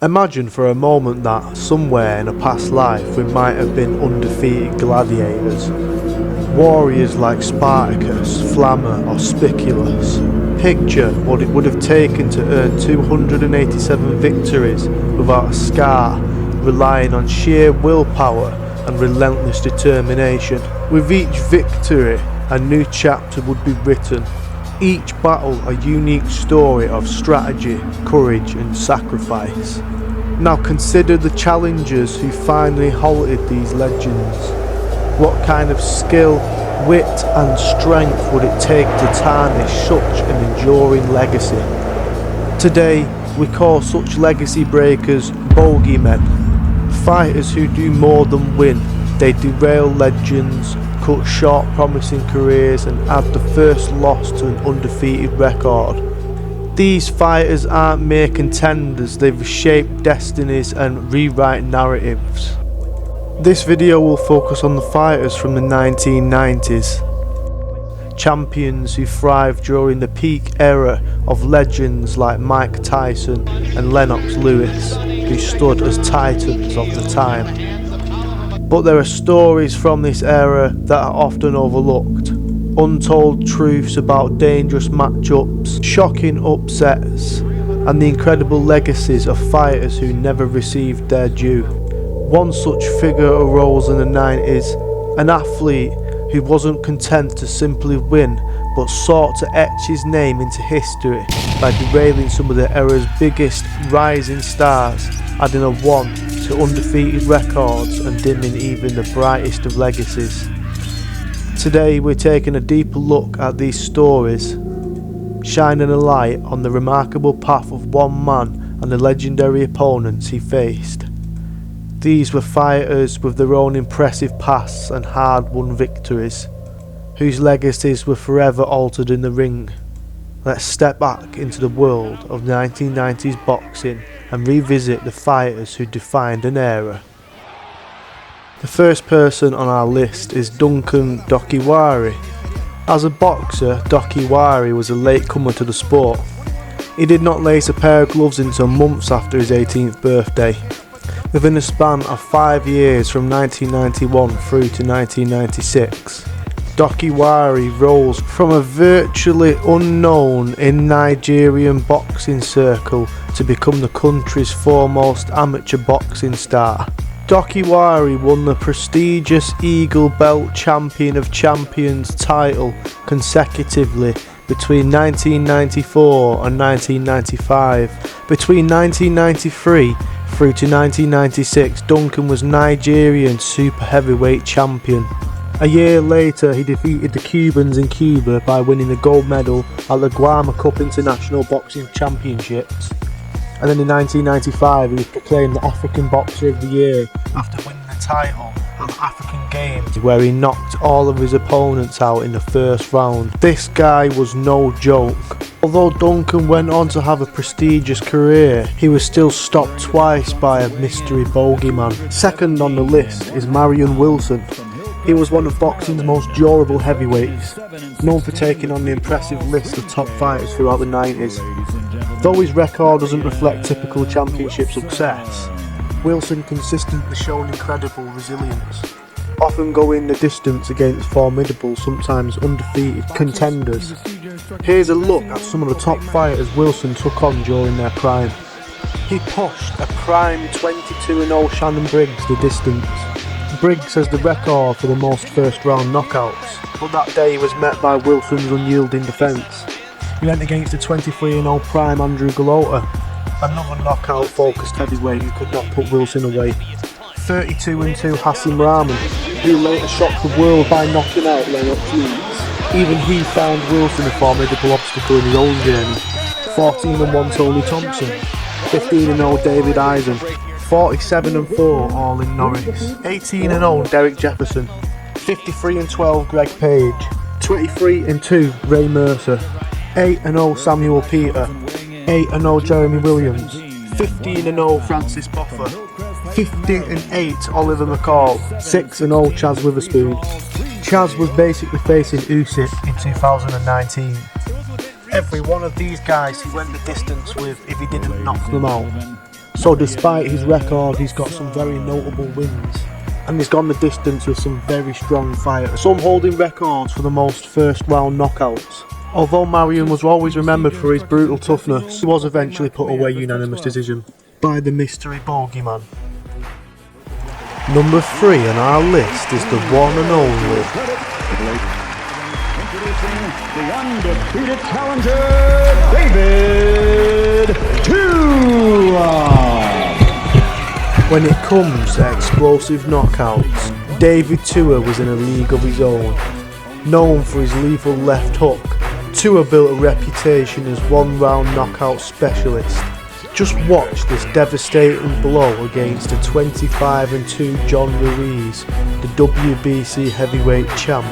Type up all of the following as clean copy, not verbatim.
Imagine for a moment that somewhere in a past life we might have been undefeated gladiators. Warriors like Spartacus, Flamma or Spiculus. Picture what it would have taken to earn 287 victories without a scar, relying on sheer willpower and relentless determination. With each victory, a new chapter would be written. Each battle a unique story of strategy, courage and sacrifice. Now consider the challengers who finally halted these legends. What kind of skill, wit and strength would it take to tarnish such an enduring legacy? Today we call such legacy breakers bogeymen. Fighters who do more than win. They derail legends, cut short promising careers and add the first loss to an undefeated record. These fighters aren't mere contenders, they reshape destinies and rewrite narratives. This video will focus on the fighters from the 1990s. Champions who thrived during the peak era of legends like Mike Tyson and Lennox Lewis, who stood as titans of the time. But there are stories from this era that are often overlooked. Untold truths about dangerous matchups, shocking upsets, and the incredible legacies of fighters who never received their due. One such figure arose in the 90s, an athlete who wasn't content to simply win, but sought to etch his name into history by derailing some of the era's biggest rising stars, adding a 1 to undefeated records and dimming even the brightest of legacies. Today we're taking a deeper look at these stories, shining a light on the remarkable path of one man and the legendary opponents he faced. These were fighters with their own impressive pasts and hard-won victories, whose legacies were forever altered in the ring. Let's step back into the world of 1990s boxing and revisit the fighters who defined an era. The first person on our list is Duncan Dokiwari. As a boxer, Dokiwari was a latecomer to the sport. He did not lace a pair of gloves until months after his 18th birthday. Within a span of 5 years from 1991 through to 1996, Dokiwari rose from a virtually unknown in Nigerian boxing circle to become the country's foremost amateur boxing star. Dokiwari won the prestigious Eagle Belt Champion of Champions title consecutively between 1994 and 1995. Between 1993 through to 1996, Duncan was Nigerian super heavyweight champion. A year later, he defeated the Cubans in Cuba by winning the gold medal at the Guam Cup International Boxing Championships. And then in 1995, he was proclaimed the African Boxer of the Year after winning the title at the African Games, where he knocked all of his opponents out in the first round. This guy was no joke. Although Duncan went on to have a prestigious career, he was still stopped twice by a mystery bogeyman. Second on the list is Marion Wilson. He was one of boxing's most durable heavyweights, known for taking on the impressive list of top fighters throughout the 90s. Though his record doesn't reflect typical championship success, Wilson consistently showed incredible resilience, often going the distance against formidable, sometimes undefeated contenders. Here's a look at some of the top fighters Wilson took on during their prime. He pushed a prime 22-0 Shannon Briggs the distance. Briggs has the record for the most first round knockouts, but that day he was met by Wilson's unyielding defence. He went against the 23-0 prime Andrew Galota, another knockout focused heavyweight who could not put Wilson away. 32-2 Hassim Rahman, who later shocked the world by knocking out Lennox Lewis. Even he found Wilson a formidable obstacle in his own journey. 14-1 Tony Thompson, 15-0 David Eisen, 47-4 all in Norris, 18-0 Derek Jefferson, 53-12 Greg Page, 23-2 Ray Mercer, 8-0 Samuel Peter, 8-0 Jeremy Williams, 15-0 Francis Boffer, 50-8 Oliver McCall, 6-0 Chaz Witherspoon. Chaz was basically facing Usyk in 2019. Every one of these guys he went the distance with if he didn't knock them out. So despite his record, he's got some very notable wins. And he's gone the distance with some very strong fighters, some holding records for the most first round knockouts. Although Marion was always remembered for his brutal toughness, he was eventually put away unanimous decision by the mystery bogeyman. Number 3 on our list is the one and only. Introducing the undefeated challenger, David Tua. When it comes to explosive knockouts, David Tua was in a league of his own. Known for his lethal left hook, Tua built a reputation as one-round knockout specialist. Just watch this devastating blow against a 25-2 John Ruiz, the WBC heavyweight champ.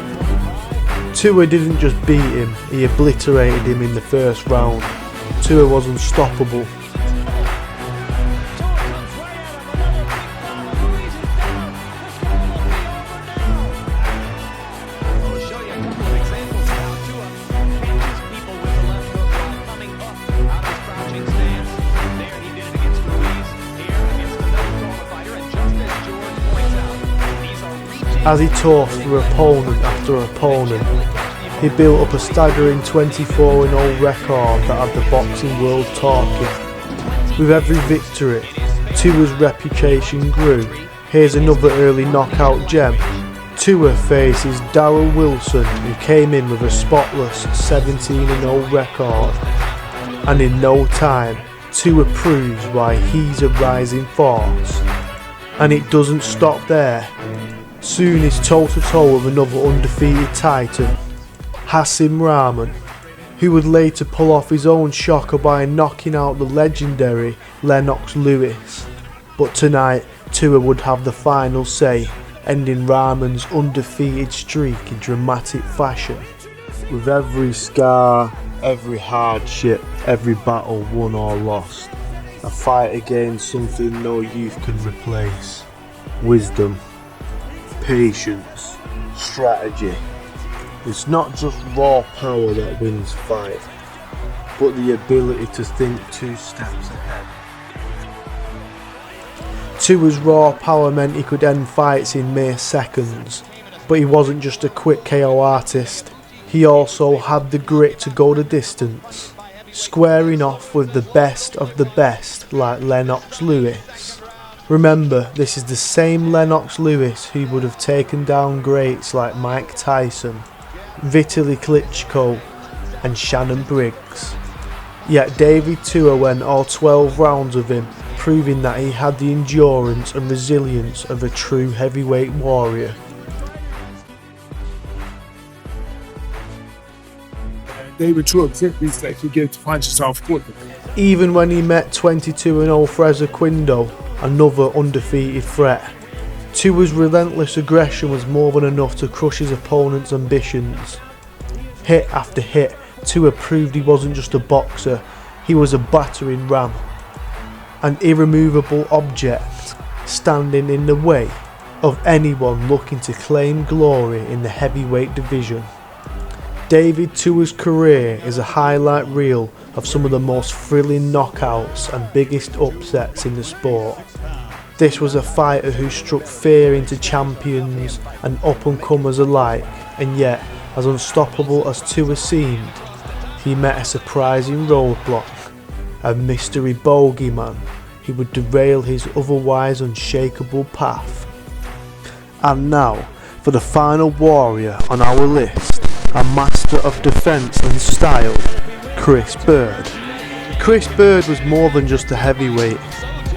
Tua didn't just beat him, he obliterated him in the first round. Tua was unstoppable. As he tore through opponent after opponent, he built up a staggering 24-0 record that had the boxing world talking. With every victory, Tua's reputation grew. Here's another early knockout gem. Tua faces Marion Wilson, who came in with a spotless 17-0 record. And in no time, Tua proves why he's a rising force. And it doesn't stop there. Soon he's toe-to-toe with another undefeated titan, Hassim Rahman, who would later pull off his own shocker by knocking out the legendary Lennox Lewis. But tonight, Tua would have the final say, ending Rahman's undefeated streak in dramatic fashion. With every scar, every hardship, every battle won or lost, a fight against something no youth can replace: wisdom, patience, strategy. It's not just raw power that wins fight, but the ability to think 2 steps ahead. Tua's raw power meant he could end fights in mere seconds, but he wasn't just a quick KO artist, he also had the grit to go the distance, squaring off with the best of the best like Lennox Lewis. Remember, this is the same Lennox Lewis who would have taken down greats like Mike Tyson, Vitaly Klitschko and Shannon Briggs. Yet David Tua went all 12 rounds with him, proving that he had the endurance and resilience of a true heavyweight warrior. David Tua techniques that you get to punch yourself quickly. Even when he met 22-0 Fraser Quindo, another undefeated threat, Tua's relentless aggression was more than enough to crush his opponent's ambitions. Hit after hit, Tua proved he wasn't just a boxer, he was a battering ram, an irremovable object standing in the way of anyone looking to claim glory in the heavyweight division. David Tua's career is a highlight reel of some of the most thrilling knockouts and biggest upsets in the sport. This was a fighter who struck fear into champions and up-and-comers alike, and yet, as unstoppable as Tua seemed, he met a surprising roadblock, a mystery bogeyman who would derail his otherwise unshakable path. And now, for the final warrior on our list, a master of defence and style, Byrd. Byrd was more than just a heavyweight.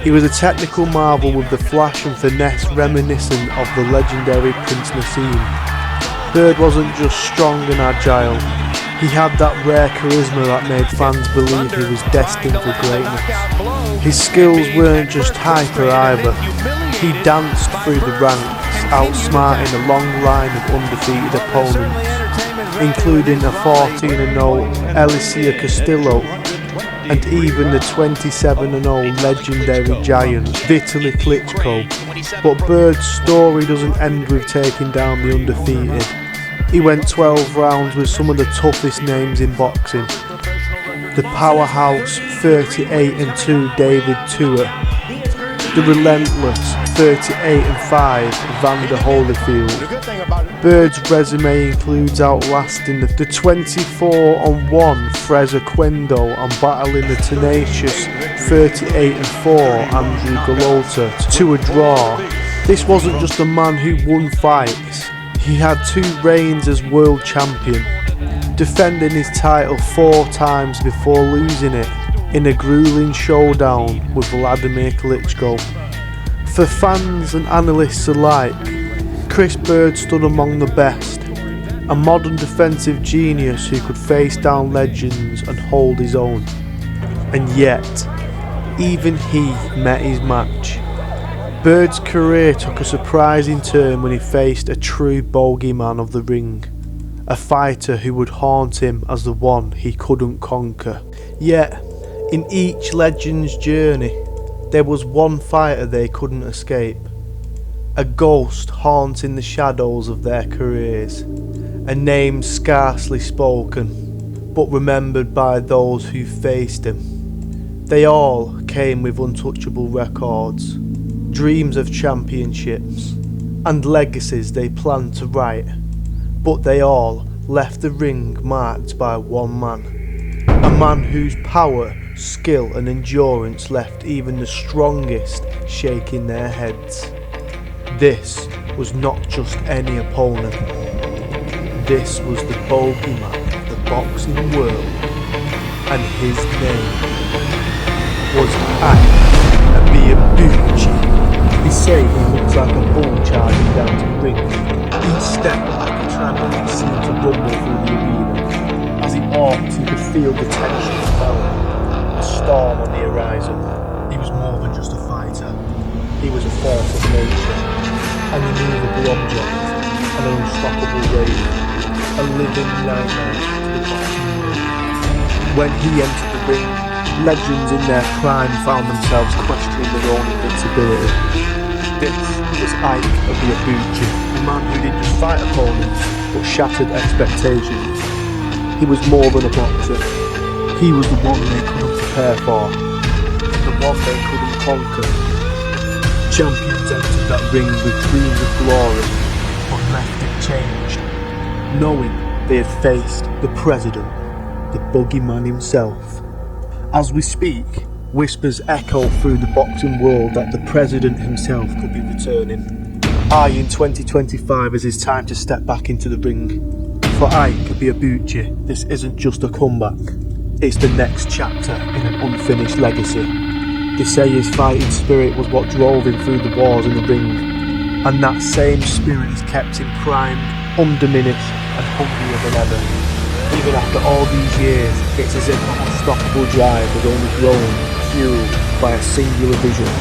He was a technical marvel with the flash and finesse reminiscent of the legendary Prince Nassim. Byrd wasn't just strong and agile, he had that rare charisma that made fans believe he was destined for greatness. His skills weren't just hyper either, he danced through the ranks, outsmarting a long line of undefeated opponents, including a 14-0 Alicia Castillo and even the 27-0 legendary giant Vitaly Klitschko. But Byrd's story doesn't end with taking down the undefeated. He went 12 rounds with some of the toughest names in boxing. The powerhouse 38-2 David Tua the relentless 38-5 Evander Holyfield. Byrd's resume includes outlasting the 24-1 Fraser Quindo and battling the tenacious 38-4 Andrew Golota to a draw. This wasn't just a man who won fights, he had 2 reigns as world champion, defending his title 4 times before losing it in a grueling showdown with Vladimir Klitschko. For fans and analysts alike, Chris Byrd stood among the best, a modern defensive genius who could face down legends and hold his own. And yet, even he met his match. Byrd's career took a surprising turn when he faced a true bogeyman of the ring, a fighter who would haunt him as the one he couldn't conquer. Yet, in each legend's journey, there was one fighter they couldn't escape, a ghost haunting the shadows of their careers, a name scarcely spoken, but remembered by those who faced him. They all came with untouchable records, dreams of championships, and legacies they planned to write, but they all left the ring marked by one man, a man whose power, skill and endurance left even the strongest shaking their heads. This was not just any opponent. This was the bogeyman of the boxing world, and his name was Ike Ibeabuchi. They say he looks like a bull charging down to the ring. Each step like a trampoline seemed to rumble through the arena. As he walked, you could feel the tension develop. A storm on the horizon. He was more than just a fighter. He was a force of nature, an immovable object, an unstoppable wave, a living nightmare to the boxing world. When he entered the ring, legends in their prime found themselves questioning their own invincibility. This was Ike Ibeabuchi, a man who didn't just fight opponents, but shattered expectations. He was more than a boxer. He was the one they couldn't prepare for, the one they couldn't conquer. Champions entered that ring with dreams of glory, but left it changed, knowing they had faced the president, the bogeyman himself. As we speak, whispers echo through the boxing world that the president himself could be returning, eyeing 2025 as his time to step back into the ring. For Ike Ibeabuchi, this isn't just a comeback. It's the next chapter in an unfinished legacy. They say his fighting spirit was what drove him through the wars in the ring, and that same spirit has kept him primed, undiminished and hungrier than ever. Even after all these years, it's as if an unstoppable drive has only grown, fueled by a singular vision,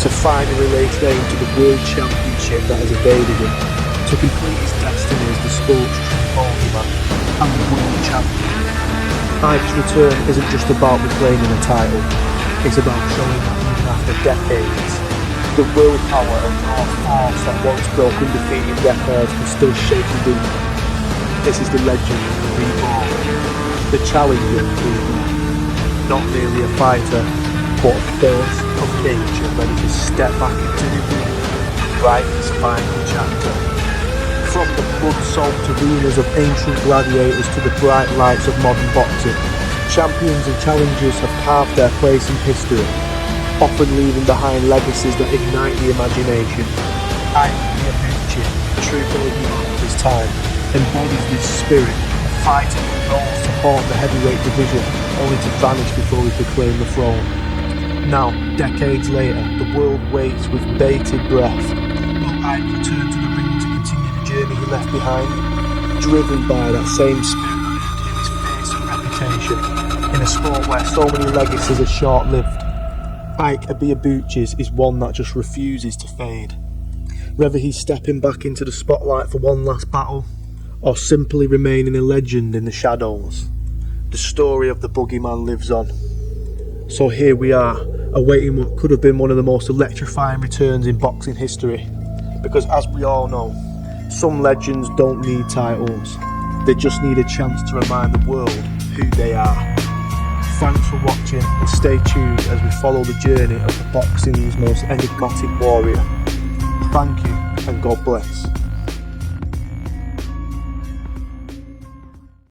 to finally lay claim to the world championship that has evaded him, to complete his destiny as the sport's true bogeyman and the world champion. Ike's return isn't just about reclaiming a title, it's about showing that even after decades, the willpower and raw force that once broke undefeated records can still shake the room. This is the legend of the reborn, the challenger proven, not merely a fighter, but a force of nature ready to step back into the ring and write his final chapter. From the blood-soaked arenas of ancient gladiators to the bright lights of modern boxing, champions and challengers have carved their place in history, often leaving behind legacies that ignite the imagination. Ike Ibeabuchi, a true bogeyman of his time, embodies this spirit, a fighter who rose to haunt the heavyweight division, only to vanish before he could claim the throne. Now, decades later, the world waits with bated breath. Will Ike return to the ring to continue the journey he left behind, driven by that same spirit that earned him his fearsome reputation, in a sport where so many legacies are short-lived? Ike Ibeabuchi's is one that just refuses to fade. Whether he's stepping back into the spotlight for one last battle, or simply remaining a legend in the shadows, the story of the bogeyman lives on. So here we are, awaiting what could have been one of the most electrifying returns in boxing history. Because as we all know, some legends don't need titles, they just need a chance to remind the world who they are. Thanks for watching and stay tuned as we follow the journey of the boxing's most enigmatic warrior. Thank you and God bless.